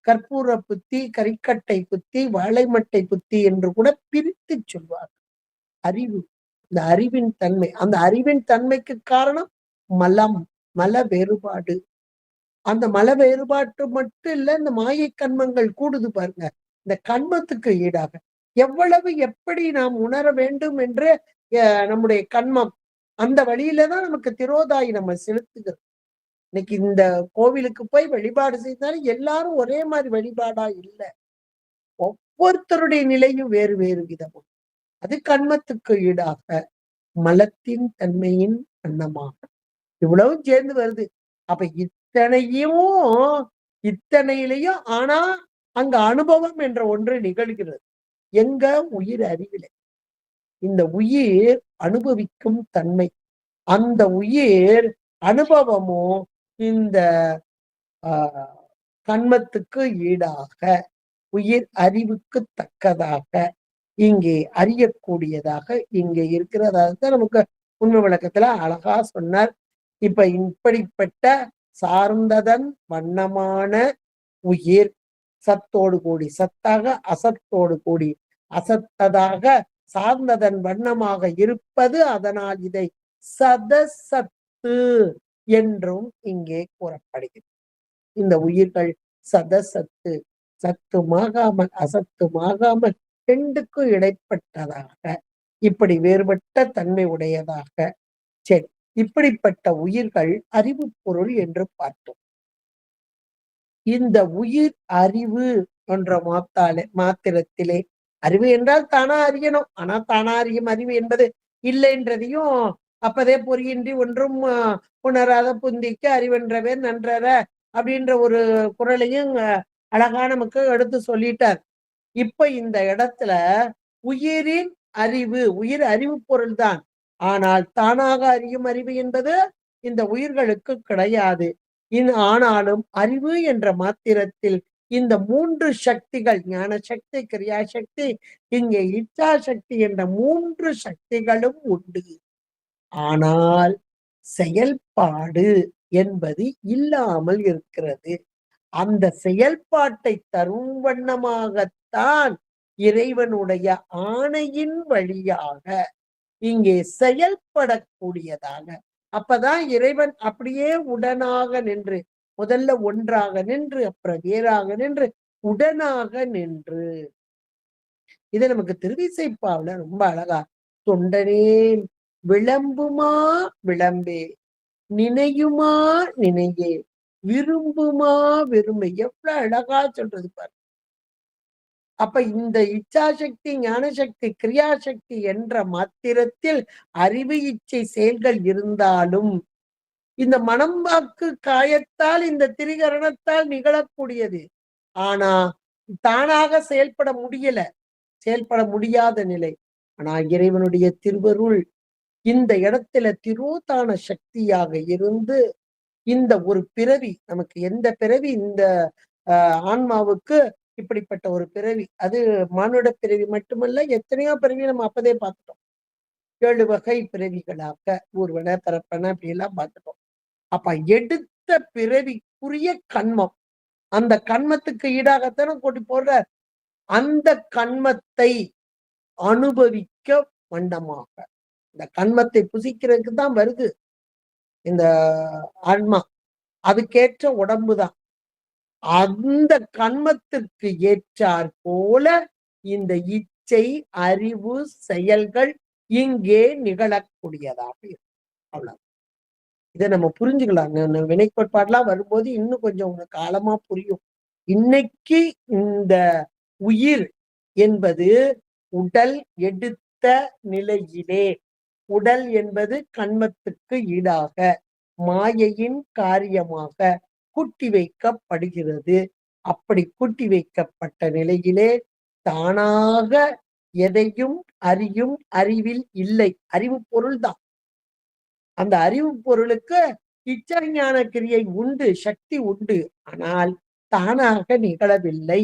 கற்பூர புத்தி, கரிக்கட்டை புத்தி, வாழைமட்டை புத்தி என்று கூட பிரித்து சொல்வார். அறிவு, இந்த அறிவின் தன்மை, அந்த அறிவின் தன்மைக்கு காரணம் மலம், மல வேறுபாடு. அந்த மல வேறுபாட்டு மட்டும் இல்ல, இந்த மாயை கண்மங்கள் கூடுது பாருங்க. இந்த கண்மத்துக்கு ஈடாக எவ்வளவு எப்படி நாம் உணர வேண்டும் என்று நம்முடைய கண்மம் அந்த வழியில தான் நமக்கு திரோதாயி நம்ம செலுத்துகிறது. இன்னைக்கு இந்த கோவிலுக்கு போய் வழிபாடு செய்தாலும் எல்லாரும் ஒரே மாதிரி வழிபாடா இல்ல. ஒவ்வொருத்தருடைய நிலையும் வேறு வேறு விதமும். அது கண்மத்துக்கு ஈடாக மலத்தின் தன்மையின் வண்ணமாக இவ்வளவும் சேர்ந்து வருது. அப்ப இத்தனையிலையும் ஆனா அங்க அனுபவம் என்ற ஒன்று நிகழ்கிறது. எங்க உயிர் அறிவிலே இந்த உயிர் அனுபவிக்கும் தன்மை, அந்த உயிர் அனுபவமும் இந்த கண்மத்துக்கு ஈடாக உயிர் அறிவுக்கு தக்கதாக இங்கே அறியக்கூடியதாக இங்கே இருக்கிறதாக நமக்கு உண்மை விளக்கத்துல அழகா சொன்னார். இப்ப இப்படிப்பட்ட சார்ந்ததன் வண்ணமான உயிர் சத்தோடு கூடி சத்தாக, அசத்தோடு கூடி அசத்ததாக சார்ந்ததன் வண்ணமாக இருப்பது. அதனால் இதை சதசத்து என்றும் இங்கே கூறப்படுகிறது. இந்த உயிர்கள் சதசத்து, சத்துமாகாமல் அசத்துமாகாமல் ரெண்டுக்கும் இடைப்பட்டதாக இப்படி வேறுபட்ட தன்மை உடையதாக. சரி, இப்படிப்பட்ட உயிர்கள் அறிவு பொருள் என்று பார்த்தோம். இந்த உயிர் அறிவு என்ற மாத்திரத்திலே அறிவு என்றால் தானா அறியணும். ஆனா தானா அறியும் அறிவு என்பது இல்லைன்றதையும் அப்பதே பொறியின்றி ஒன்றும் உணராத புந்திக்கு அறிவென்றவே நன்றற அப்படின்ற ஒரு குறளையும் அழகா நமக்கு எடுத்து சொல்லிட்டார். இப்ப இந்த இடத்துல உயிரின் அறிவு, உயிர் அறிவு பொருள் தான். ஆனால் தானாக அறியும் அறிவு என்பது இந்த உயிர்களுக்கு கிடையாது. ஆனாலும் அறிவு என்ற மாத்திரத்தில் இந்த 3 சக்திகள் ஞான சக்தி, கிரியாசக்தி, இங்கே இச்சா சக்தி என்ற 3 சக்திகளும் உண்டு. ஆனால் செயல்பாடு என்பது இல்லாமல் இருக்கிறது. அந்த செயல்பாட்டை தரும் வண்ணமாகத்தான் இறைவனுடைய ஆணையின் வழியாக இங்கே செயல்படக்கூடியதாக. அப்பதான் இறைவன் அப்படியே உடனாக நின்று, முதல்ல ஒன்றாக நின்று, அப்புறம் வேறாக நின்று, உடனாக நின்று. இது நமக்கு திருவிசைப்பாவுல ரொம்ப அழகா தொண்டனேன் விளம்புமா விளம்பே, நினையுமா நினையே, விரும்புமா விரும்பு, எவ்வளவு அழகா சொல்றது பாரு. அப்ப இந்த இச்சாசக்தி, ஞானசக்தி, கிரியாசக்தி என்ற மாத்திரத்தில் அறிவு இச்சை செயல்கள் இருந்தாலும் இந்த மனம் வாக்கு காயத்தால் இந்த திரிகரணத்தால் நிகழக்கூடியது. ஆனா தானாக செயல்பட முடியாத நிலை. ஆனா இறைவனுடைய திருவருள் இந்த இடத்துல திரோதான சக்தியாக இருந்து இந்த ஒரு பிறவி, நமக்கு எந்த பிறவி இந்த ஆன்மாவுக்கு இப்படிப்பட்ட ஒரு பிறவி, அது மானுட பிறவி மட்டுமல்ல, எத்தனையோ பிறவி நம்ம அப்பதே பார்த்துட்டோம். 7 வகை பிறவிகளாக ஊர்வன, பிறப்பன அப்படி எல்லாம் பார்த்துட்டோம். அப்ப எடுத்த பிறவிக்குரிய கண்மம், அந்த கண்மத்துக்கு ஈடாகத்தானே கொண்டு போடுற. அந்த கண்மத்தை அனுபவிக்க வண்ணமாக, இந்த கண்மத்தை புசிக்கிறதுக்கு தான் வருது இந்த ஆன்மா. அதுக்கேற்ற உடம்புதான். அந்த கண்மத்திற்கு ஏற்றாற் போல இந்த இச்சை, அறிவு, செயல்கள் இங்கே நிகழக்கூடியதாக இருக்கு. அவ்வளவு. இதை நம்ம புரிஞ்சுக்கலாம். வினை கோட்பாடுலாம் வரும்போது இன்னும் கொஞ்சம் உங்களுக்கு ஆழமா புரியும். இன்னைக்கு இந்த உயிர் என்பது உடல் எடுத்த நிலையிலே, உடல் என்பது கண்மத்துக்கு ஈடாக மாயையின் காரியமாக கூட்டி வைக்கப்படுகிறது. அப்படி கூட்டி வைக்கப்பட்ட நிலையிலே தானாக எதையும் அறியும் அறிவில் இல்லை. அறிவு பொருள் தான். அந்த அறிவு பொருளுக்கு இச்சஞான கிரியை உண்டு, சக்தி உண்டு. ஆனால் தானாக நிகழவில்லை.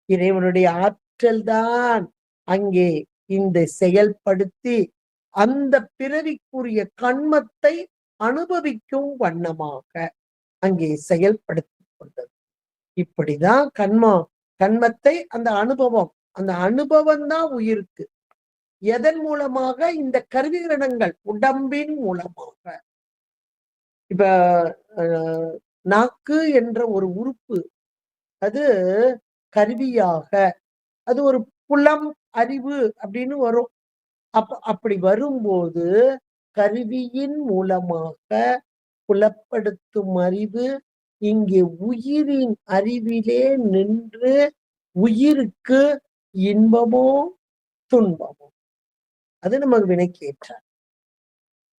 இறைவனுடைய ஆற்றல் தான் அங்கே இந்த செயல்படுத்தி அந்த பிறவிக்குரிய கண்மத்தை அனுபவிக்கும் வண்ணமாக அங்கே செயல்படுத்தி கொண்டது. இப்படிதான் கண்மத்தை அந்த அனுபவம் தான் உயிருக்கு. எதன் மூலமாக? இந்த கருவிகரணங்கள் உடம்பின் மூலமாக. இப்ப நாக்கு என்ற ஒரு உறுப்பு, அது கருவியாக, அது ஒரு புலம் அறிவு அப்படின்னு வரும். அப்படி வரும்போது கருவியின் மூலமாக புலப்படுத்தும் அறிவு இங்கே உயிரின் அறிவிலே நின்று உயிருக்கு இன்பமோ துன்பமோ அது நமக்கு வினைக்கு ஏற்றார்.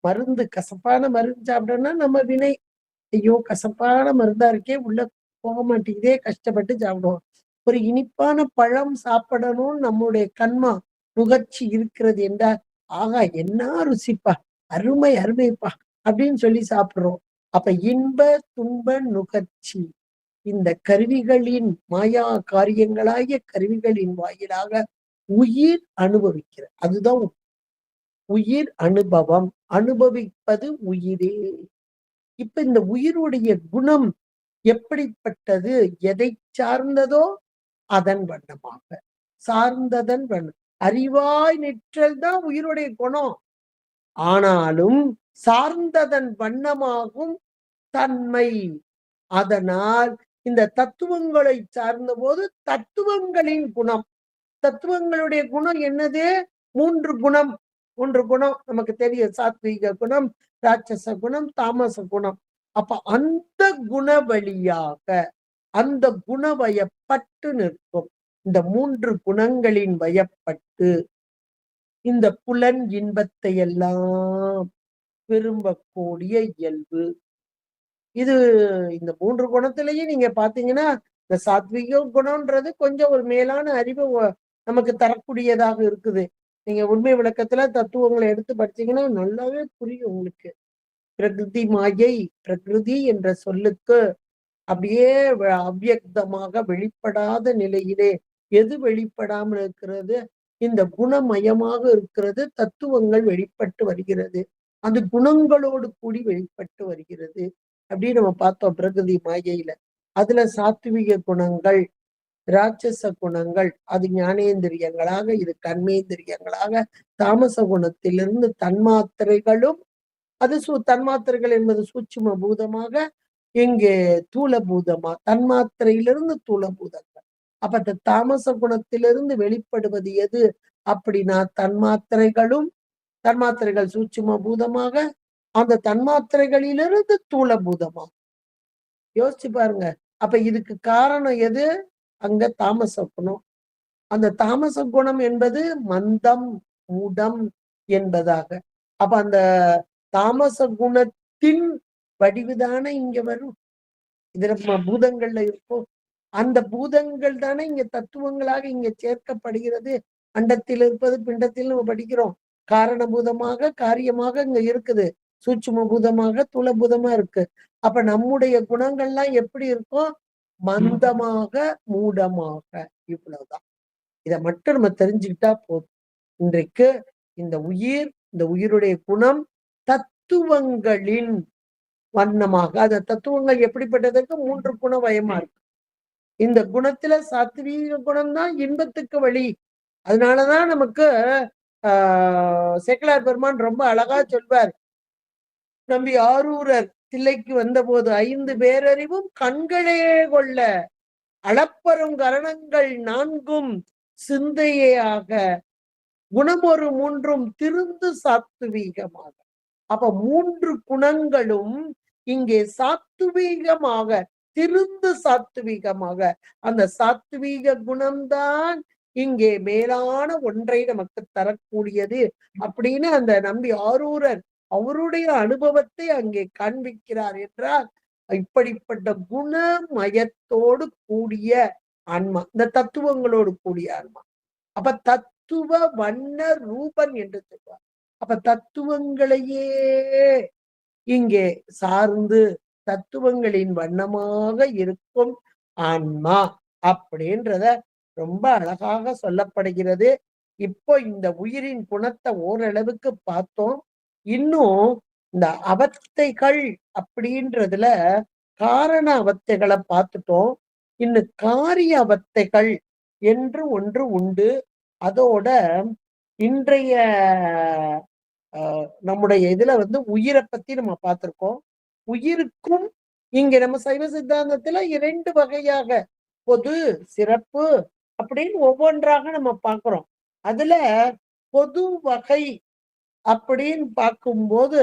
மருந்து, கசப்பான மருந்து சாப்பிட்டோம்னா நம்ம வினை, ஐயோ கசப்பான மருந்தா இருக்கே, உள்ள போக மாட்டேங்குதே, கஷ்டப்பட்டு சாப்பிடுவோம். ஒரு இனிப்பான பழம் சாப்பிடணும்னு நம்முடைய கண்மா முகர்ச்சி இருக்கிறது என்றால், ஆகா என்ன ருசிப்பா, அருமை அருமைப்பா அப்படின்னு சொல்லி சாப்பிடுறோம். அப்ப இன்ப துன்ப நுகர்ச்சி இந்த கருவிகளின் மாயா காரியங்களாகிய கருவிகளின் வாயிலாக உயிர் அனுபவிக்கிற, அதுதான் உயிர் அனுபவம். அனுபவிப்பது உயிரே. இப்ப இந்த உயிருடைய குணம் எப்படிப்பட்டது, எதை சார்ந்ததோ அதன் வண்ணமாக, சார்ந்ததன் வண்ணம். அறிவாய் நிற்றல் தான் உயிருடைய குணம். ஆனாலும் சார்ந்ததன் வண்ணமாகும் தன்மை. அதனால் இந்த தத்துவங்களை சார்ந்த போது தத்துவங்களின் குணம், தத்துவங்களுடைய குணம் என்னது? 3 குணம். 3 குணம் நமக்கு தெரியும். சாத்வீக குணம், ராட்சச குணம், தாமச குணம். அப்ப அந்த குண வழியாக அந்த குண வயப்பட்டு நிற்கும். இந்த 3 குணங்களின் வயப்பட்டு இந்த புலன் இன்பத்தை எல்லாம் விரும்பக்கூடிய இயல்பு இது. இந்த 3 குணத்திலையும் நீங்க பாத்தீங்கன்னா, இந்த சாத்விக குணம்ன்றது கொஞ்சம் ஒரு மேலான அறிவு நமக்கு தரக்கூடியதாக இருக்குது. நீங்க உண்மை விளக்கத்துல தத்துவங்களை எடுத்து படிச்சீங்கன்னா நல்லாவே புரியும் உங்களுக்கு. பிரகிருதி மாயை, பிரகிருதி என்ற சொல்லுக்கு அப்படியே அவ்யக்தமாக வெளிப்படாத நிலையிலே எது வெளிப்படாமல் இருக்கிறது? இந்த குணமயமாக இருக்கிறது. தத்துவங்கள் வெளிப்பட்டு வருகிறது. அந்த குணங்களோடு கூடி வெளிப்பட்டு வருகிறது அப்படின்னு நம்ம பார்த்தோம் பிரகிருதி மாயையில. அதுல சாத்விக குணங்கள், ராட்சச குணங்கள் அது ஞானேந்திரியங்களாக, இது கர்மேந்திரியங்களாக, தாமச குணத்திலிருந்து தன்மாத்திரைகளும், அது தன்மாத்திரைகள் என்பது சூட்சும பூதமாக, இங்கே தூல பூதமா, தன்மாத்திரையிலிருந்து தூல பூதங்கள். அப்ப அந்த தாமச குணத்திலிருந்து வெளிப்படுவது எது அப்படின்னா தன்மாத்திரைகள் சூட்சும பூதமாக, அந்த தன்மாத்திரைகளிலிருந்து தூல பூதமா. யோசிச்சு பாருங்க. அப்ப இதுக்கு காரணம் எது? அங்க தாமச குணம். அந்த தாமச குணம் என்பது மந்தம், மூடம் என்பதாக. அப்ப அந்த தாமச குணத்தின் வடிவுதானே இங்க வரும். இது நம்ம பூதங்கள்ல இருக்கும். அந்த பூதங்கள் தானே இங்க தத்துவங்களாக இங்க சேர்க்கப்படுகிறது. அண்டத்தில் இருப்பது பிண்டத்தில் நம்ம படிக்கிறோம். காரணபூதமாக காரியமாக இங்க இருக்குது. சூட்சும பூதமாக துளபூதமா இருக்கு. அப்ப நம்முடைய குணங்கள்லாம் எப்படி இருக்கும்? மந்தமாக மூடமாக, இவ்வளவுதான். இத மட்டும் நம்ம தெரிஞ்சுக்கிட்டா போதும். இன்றைக்கு இந்த உயிருடைய குணம் தத்துவங்களின் வண்ணமாக, அந்த தத்துவங்கள் எப்படிப்பட்டதற்கு 3 குணவயமா இருக்கு. இந்த குணத்துல சாத்வீக குணம் தான் இன்பத்துக்கு வழி. அதனாலதான் நமக்கு சேக்கிழார் பெருமான் ரொம்ப அழகா சொல்வார். நம்பி ஆரூரர் தில்லைக்கு வந்தபோது 5 பேரறிவும் கண்களே கொள்ள அளப்பரும் கரணங்கள் 4ம் சிந்தையாக குணமொரு 3ம் திருந்து சாத்துவீகமாக. அப்ப 3 குணங்களும் இங்கே சாத்துவீகமாக, திருந்து சாத்துவீகமாக, அந்த சாத்துவீக குணம்தான் இங்கே மேலான ஒன்றை நமக்கு தரக்கூடியது அப்படின்னு அந்த நம்பி ஆரூரர் அவருடைய அனுபவத்தை அங்கே காண்பிக்கிறார் என்றால், இப்படிப்பட்ட குணமயத்தோடு கூடிய ஆன்மா, இந்த தத்துவங்களோடு கூடிய ஆன்மா. அப்ப தத்துவ வண்ண ரூபன் என்று சொல்வார். அப்ப தத்துவங்களையே இங்கே சார்ந்து தத்துவங்களின் வண்ணமாக இருக்கும் ஆன்மா அப்படின்றத ரொம்ப அழகாக சொல்லப்படுகிறது. இப்போ இந்த உயிரின் குணத்தை ஓரளவுக்கு பார்த்தோம். இன்னும் இந்த அவத்தைகள் அப்படின்றதுல காரண அவத்தைகளை பார்த்துட்டோம். இன்னும் காரிய அவத்தைகள் என்று ஒன்று உண்டு. அதோட இன்றைய நம்முடைய இதுல உயிரை பத்தி நம்ம பார்த்திருக்கோம். உயிருக்கும் இங்க நம்ம சைவ சித்தாந்தத்துல 2 வகையாக பொது சிறப்பு அப்படின்னு ஒவ்வொன்றாக நம்ம பார்க்கிறோம். அதுல பொது வகை அப்படின்னு பார்க்கும்போது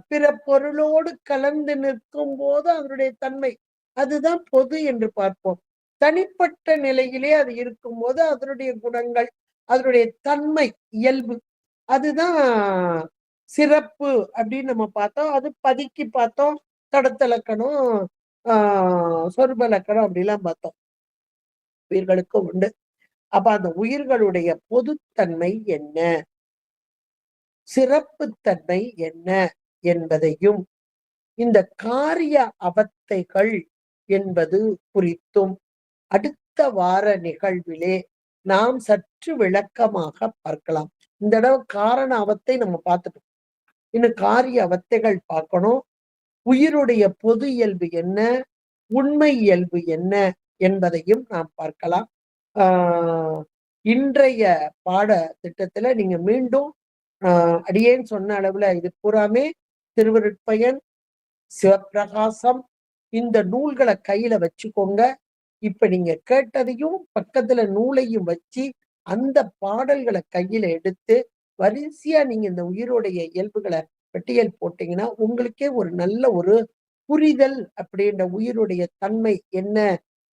பிற பொருளோடு கலந்து நிற்கும் போது அதனுடைய தன்மை அதுதான் பொது என்று பார்ப்போம். தனிப்பட்ட நிலையிலே அது இருக்கும்போது அதனுடைய குணங்கள் அதனுடைய தன்மை இயல்பு அதுதான் சிறப்பு அப்படின்னு நம்ம பார்த்தோம். அது பதிக்கு பார்த்தோம், தடத்தலக்கணம், சொருபலக்கணம் அப்படிலாம் பார்த்தோம். உயிர்களுக்கு உண்டு. அப்ப அந்த உயிர்களுடைய பொதுத்தன்மை என்ன, சிறப்புத்தன்மை என்ன என்பதையும் இந்த காரிய அவத்தைகள் என்பது குறித்தும் அடுத்த வார நிகழ்விலே நாம் சற்று விளக்கமாக பார்க்கலாம். இந்த தடவை காரண அவத்தை நம்ம பார்த்துட்டோம். இன்னும் காரிய அவத்தைகள் பார்க்கணும். உயிருடைய பொது இயல்பு என்ன, உண்மை இயல்பு என்ன என்பதையும் நாம் பார்க்கலாம். இன்றைய பாட திட்டத்துல நீங்க மீண்டும் அடியேன் சொன்ன அளவுல இது பூராமே திருவருட்பயன், சிவப்பிரகாசம் இந்த நூல்களை கையில வச்சுக்கோங்க. இப்ப நீங்க கேட்டதையும் பக்கத்துல நூலையும் வச்சு அந்த பாடல்களை கையில எடுத்து வரிசையா நீங்க இந்த உயிருடைய இயல்புகளை பட்டியல் போட்டீங்கன்னா உங்களுக்கே ஒரு நல்ல ஒரு புரிதல் அப்படின்ற உயிருடைய தன்மை என்ன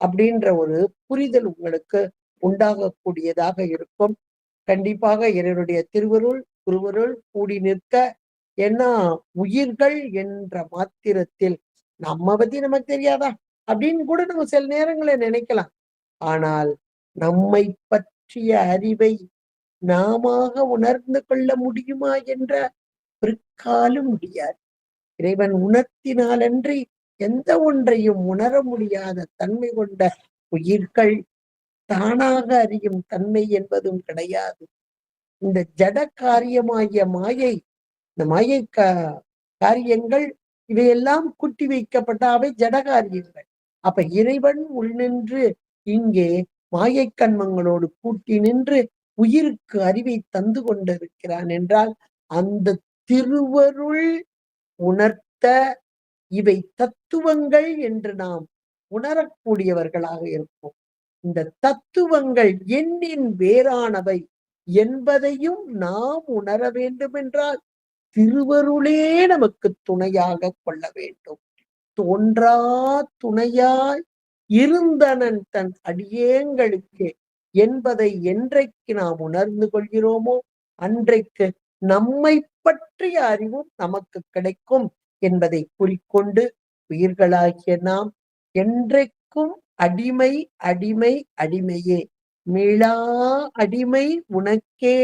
அப்படின்ற ஒரு புரிதல் உங்களுக்கு உண்டாகக்கூடியதாக இருக்கும். கண்டிப்பாக இறைவனுடைய திருவருள் குருவருள் கூடி நிற்க. ஏன்னா உயிர்கள் என்ற மாத்திரத்தில் நம்ம பத்தி நமக்கு தெரியாதா அப்படின்னு கூட நம்ம சில நேரங்களை நினைக்கலாம். ஆனால் நம்மை பற்றிய அறிவை நாம உணர்ந்து கொள்ள முடியுமா என்ற பிற்காலும் முடியாது. இறைவன் உணர்த்தினாலன்றி எந்த ஒன்றையும் உணர முடியாத தன்மை கொண்ட உயிர்கள் தானாக அறியும் தன்மை என்பதும் கிடையாது. இந்த ஜட காரியமாகிய மாயை, இந்த மாயை காரியங்கள் இவையெல்லாம் குட்டி வைக்கப்பட்ட அவை ஜட காரியங்கள். அப்ப இறைவன் உள்நின்று இங்கே மாயை கண்மங்களோடு கூட்டி நின்று உயிருக்கு அறிவை தந்து கொண்டிருக்கிறான் என்றால் அந்த திருவருள் உணர்த்த இவை தத்துவங்கள் என்று நாம் உணரக்கூடியவர்களாக இருப்போம். இந்த தத்துவங்கள் எண்ணின் வேறானவை என்பதையும் நாம் உணர வேண்டும் என்றால் திருவருளே நமக்கு துணையாக கொள்ள வேண்டும். தோன்றா துணையாய் இருந்தனன் தன் அடியேங்களுக்கு என்பதை என்றைக்கு நாம் உணர்ந்து கொள்கிறோமோ அன்றைக்கு நம்மை பற்றிய அறிவும் நமக்கு கிடைக்கும் என்பதை குறிக்கொண்டு உயிர்களாகிய நாம் என்றைக்கு உனக்கும் அடிமை அடிமை அடிமையே, மீளா அடிமை உனக்கே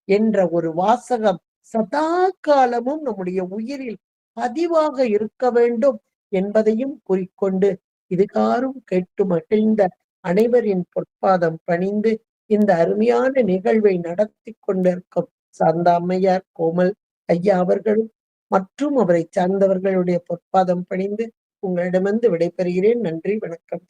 என்ற ஒரு வாசகம் சதா காலமும் நம்முடைய உயிரில் பதிவாக இருக்க வேண்டும் என்பதையும் குறிக்கொண்டு, இதுகாறும் கேட்டு மகிழ்ந்த அனைவரின் பொற்பாதம் பணிந்து இந்த அருமையான நிகழ்வை நடத்தி கொண்டிருக்கும் சாந்தா அம்மையார், கோமல் ஐயா அவர்களும் மற்றும் அவரை சார்ந்தவர்களுடைய பொற்பாதம் பணிந்து உங்களிடமிருந்து விடைபெறுகிறேன். நன்றி, வணக்கம்.